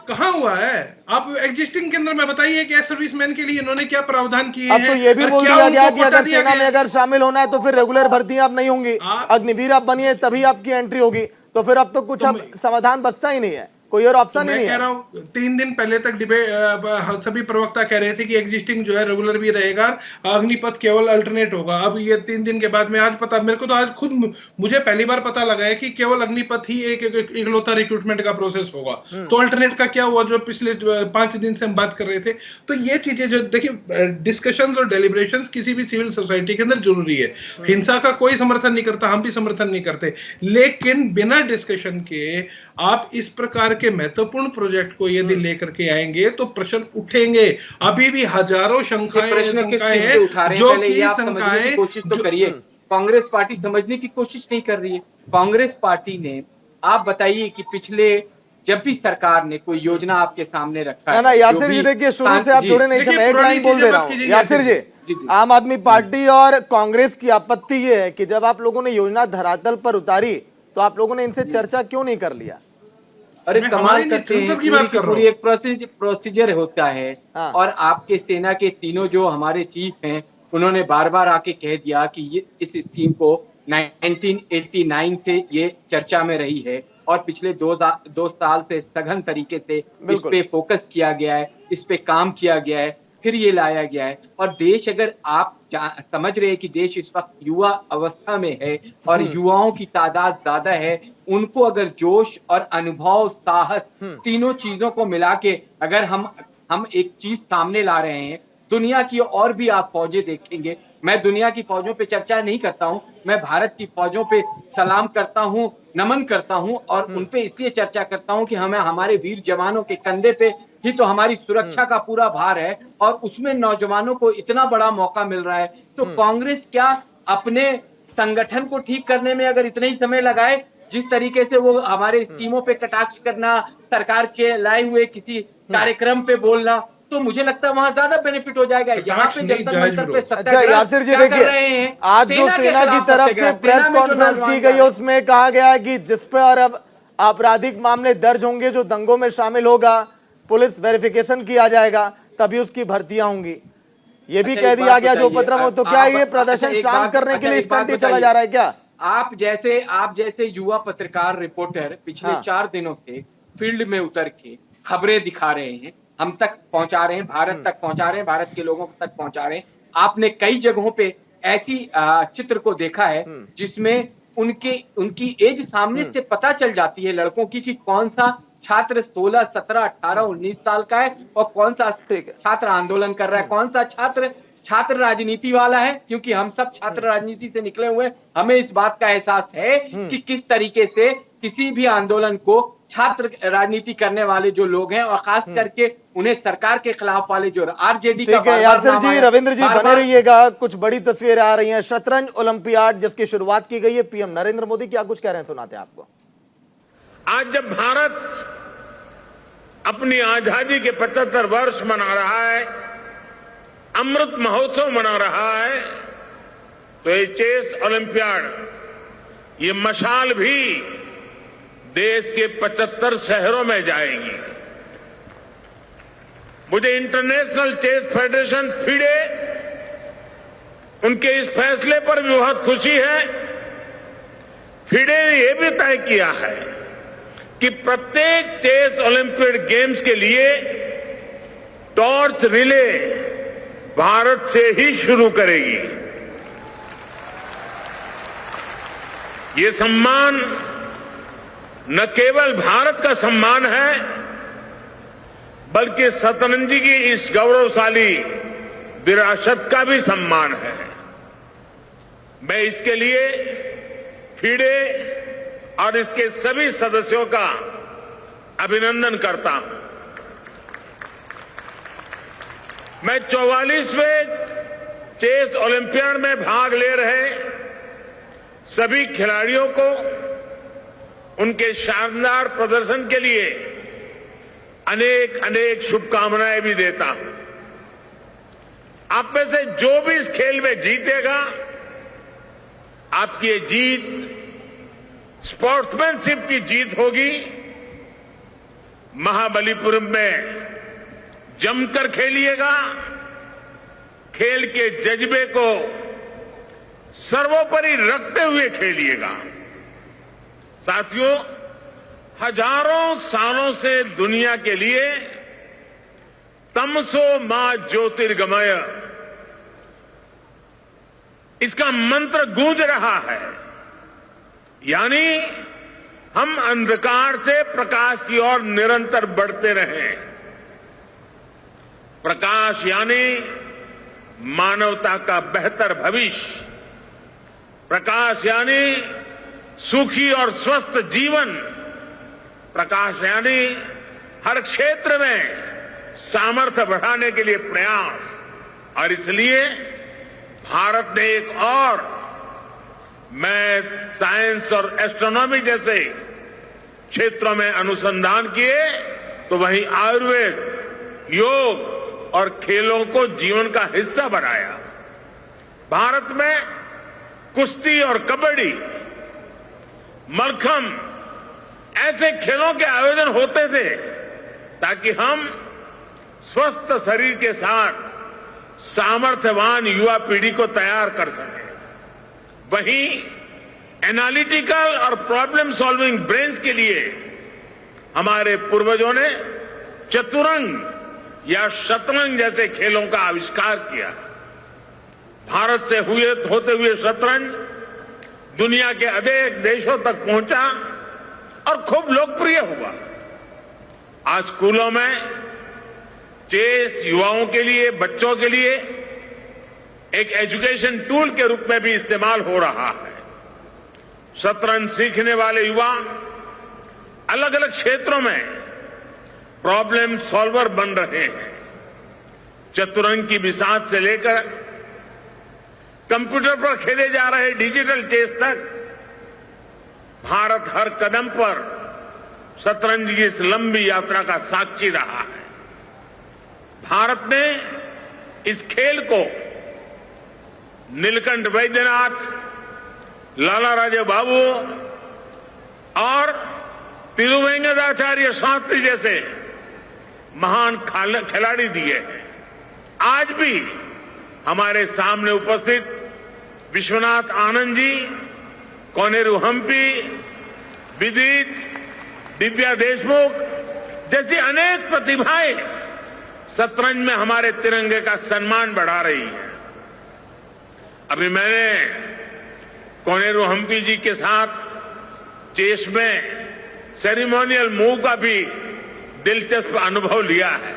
कहां हुआ है? आप एग्जिस्टिंग के अंदर में बताइए कि सर्विसमैन के लिए इन्होंने क्या प्रावधान किए हैं। अब तो ये भी बोल दिया गया कि अगर सेना में अगर शामिल होना है तो फिर रेगुलर भर्तियां अब नहीं होंगी, अग्निवीर आप बनिए तभी आपकी एंट्री होगी। तो फिर अब तो कुछ अब समाधान बचता ही नहीं है, कोई और ऑप्शन ही नहीं है। मैं कह रहा हूं 3 दिन पहले तक डिबेट सभी प्रवक्ता कह रहे थे कि एग्जिस्टिंग जो है रेगुलर भी रहेगा, अग्निपथ केवल अल्टरनेट होगा। अब ये 3 दिन के बाद में आज पता, मेरे को तो आज खुद मुझे पहली बार पता लगा है कि केवल अग्निपथ ही एक इकलौता रिक्रूटमेंट का प्रोसेस होगा। तो अल्टरनेट का क्या हुआ जो पिछले 5 दिन से हम बात कर रहे थे। तो ये चीजें जो देखिए, डिस्कशंस और डेलिब्रेशंस किसी भी सिविल सोसाइटी के अंदर जरूरी है। हिंसा का कोई समर्थन नहीं करता, हम भी समर्थन नहीं करते, लेकिन बिना डिस्कशन के आप इस प्रकार के महत्वपूर्ण प्रोजेक्ट को यदि लेकर के आएंगे तो प्रश्न उठेंगे। अभी भी हजारों शंकाएं हैं जो कि शंकाएं कोशिश तो करिए। कांग्रेस पार्टी समझने की कोशिश नहीं कर रही है। कांग्रेस पार्टी ने, आप बताइए कि पिछले जब भी सरकार ने कोई योजना आपके सामने रखा है। ना यासिर जी देखिए, शुरू से आप जुड़े नहीं थे, मैं एक लाइन बोल दे रहा हूँ यासिर जी। आम आदमी पार्टी और कांग्रेस की आपत्ति ये है कि जब आप लोगों ने योजना धरातल पर उतारी तो आप लोगों ने इनसे चर्चा क्यों नहीं कर लिया। अरे कमाल करते हैं, पूरी एक प्रोसीजर होता है। हाँ। और आपके सेना के तीनों जो हमारे चीफ हैं, उन्होंने बार बार आके कह दिया कि ये इस स्कीम को 1989 से ये चर्चा में रही है और पिछले 2 साल से सघन तरीके से इस पे फोकस किया गया है, इस पे काम किया गया है, फिर ये लाया गया है। और देश, अगर आप समझ रहे हैं कि देश इस वक्त युवा अवस्था में है और युवाओं की तादाद ज्यादा है, उनको अगर जोश और अनुभव, साहस, तीनों चीजों को मिला के अगर हम एक चीज सामने ला रहे हैं, दुनिया की और भी आप फौजें देखेंगे। मैं दुनिया की फौजों पे चर्चा नहीं करता हूं, मैं भारत की फौजों पे सलाम करता हूं, नमन करता हूं और उन पे इसलिए चर्चा करता हूं कि हमें हमारे वीर जवानों के कंधे पे ही तो हमारी सुरक्षा का पूरा भार है और उसमें नौजवानों को इतना बड़ा मौका मिल रहा है। तो कांग्रेस क्या अपने संगठन को ठीक करने में अगर इतना ही समय लगाए, जिस तरीके से वो हमारे स्कीमों पे कटाक्ष करना, सरकार के लाए हुए किसी कार्यक्रम पे बोलना, तो मुझे लगता है वहां ज्यादा बेनिफिट हो जाएगा। यहाँ पे जंतर मंतर पे अच्छा यासिर जी देखिए, आज जो सेना की तरफ से प्रेस कॉन्फ्रेंस की गई है उसमें कहा गया है कि जिस पर अब आपराधिक मामले दर्ज होंगे, जो दंगों में शामिल होगा, पुलिस वेरिफिकेशन किया जाएगा, तभी उसकी भर्तियां होंगी। ये भी कह दिया गया जो उपद्रव हो। तो क्या ये प्रदर्शन शांत करने के लिए स्टंट ही चला जा रहा है क्या? आप जैसे युवा पत्रकार रिपोर्टर पिछले 4 दिनों से फील्ड में उतर के खबरें दिखा रहे हैं, हम तक पहुंचा रहे हैं, भारत तक पहुंचा रहे हैं, भारत के लोगों तक पहुंचा रहे हैं। आपने कई जगहों पे ऐसी चित्र को देखा है जिसमें उनकी एज सामने से पता चल जाती है लड़कों की कि कौन सा छात्र 16, 17, 18, 19 साल का है और कौन सा छात्र आंदोलन कर रहा है, कौन सा छात्र राजनीति वाला है। क्योंकि हम सब छात्र राजनीति से निकले हुए, हमें इस बात का एहसास है कि किस तरीके से किसी भी आंदोलन को छात्र राजनीति करने वाले जो लोग हैं और खास करके उन्हें सरकार के खिलाफ वाले जो आरजेडी का। ठीक है यासिर जी, रविंद्र जी बने रहिएगा। कुछ बड़ी तस्वीरें आ रही हैं। शतरंज ओलंपियाड जिसकी शुरुआत की गई है, पीएम नरेंद्र मोदी क्या कुछ कह रहे हैं, सुनाते हैं आपको। आज जब भारत अपनी आजादी के 75 वर्ष मना रहा है, अमृत महोत्सव मना रहा है, तो ये चेस ओलंपियाड, ये मशाल भी देश के 75 शहरों में जाएगी। मुझे इंटरनेशनल चेस फेडरेशन फिडे उनके इस फैसले पर भी बहुत खुशी है। फिडे ने यह भी तय किया है कि प्रत्येक चेस ओलंपियाड गेम्स के लिए टॉर्च रिले भारत से ही शुरू करेगी। ये सम्मान न केवल भारत का सम्मान है, बल्कि शतरंज की इस गौरवशाली विरासत का भी सम्मान है। मैं इसके लिए फिडे और इसके सभी सदस्यों का अभिनंदन करता हूं। मैं 44वें चेस ओलंपियाड में भाग ले रहे सभी खिलाड़ियों को उनके शानदार प्रदर्शन के लिए अनेक अनेक शुभकामनाएं भी देता हूं। आप में से जो भी इस खेल में जीतेगा, आपकी ये जीत स्पोर्ट्समैनशिप की जीत होगी। महाबलीपुरम में जमकर खेलिएगा, खेल के जज्बे को सर्वोपरि रखते हुए खेलिएगा। साथियों, हजारों सालों से दुनिया के लिए तमसो मां ज्योतिर्गमय इसका मंत्र गूंज रहा है, यानी हम अंधकार से प्रकाश की ओर निरंतर बढ़ते रहें। प्रकाश यानी मानवता का बेहतर भविष्य, प्रकाश यानी सुखी और स्वस्थ जीवन, प्रकाश यानी हर क्षेत्र में सामर्थ्य बढ़ाने के लिए प्रयास। और इसलिए भारत ने एक और मैथ, साइंस और एस्ट्रोनॉमी जैसे क्षेत्रों में अनुसंधान किए, तो वहीं आयुर्वेद, योग और खेलों को जीवन का हिस्सा बनाया। भारत में कुश्ती और कबड्डी, मलखम ऐसे खेलों के आयोजन होते थे ताकि हम स्वस्थ शरीर के साथ सामर्थ्यवान युवा पीढ़ी को तैयार कर सकें। वहीं एनालिटिकल और प्रॉब्लम सॉल्विंग ब्रेन्स के लिए हमारे पूर्वजों ने चतुरंग या शतरंज जैसे खेलों का आविष्कार किया। भारत से होते हुए शतरंज दुनिया के अनेक देशों तक पहुंचा और खूब लोकप्रिय हुआ। आज स्कूलों में चेस युवाओं के लिए, बच्चों के लिए एक एजुकेशन टूल के रूप में भी इस्तेमाल हो रहा है। शतरंज सीखने वाले युवा अलग अलग क्षेत्रों में प्रॉब्लम सॉल्वर बन रहे हैं। चतुरंग की बिसात से लेकर कंप्यूटर पर खेले जा रहे डिजिटल चेस तक भारत हर कदम पर शतरंज की इस लंबी यात्रा का साक्षी रहा है। भारत ने इस खेल को नीलकंठ वैद्यनाथ, लाला राजे बाबू और तिरुवेंकटाचार्य शास्त्री जैसे महान खिलाड़ी दिए हैं। आज भी हमारे सामने उपस्थित विश्वनाथ आनंद जी, कोनेरू हम्पी, विदित, दिव्या देशमुख जैसी अनेक प्रतिभाएं शतरंज में हमारे तिरंगे का सम्मान बढ़ा रही है। अभी मैंने कोनेरू हम्पी जी के साथ चेस में सेरेमोनियल मूव का भी दिलचस्प अनुभव लिया है।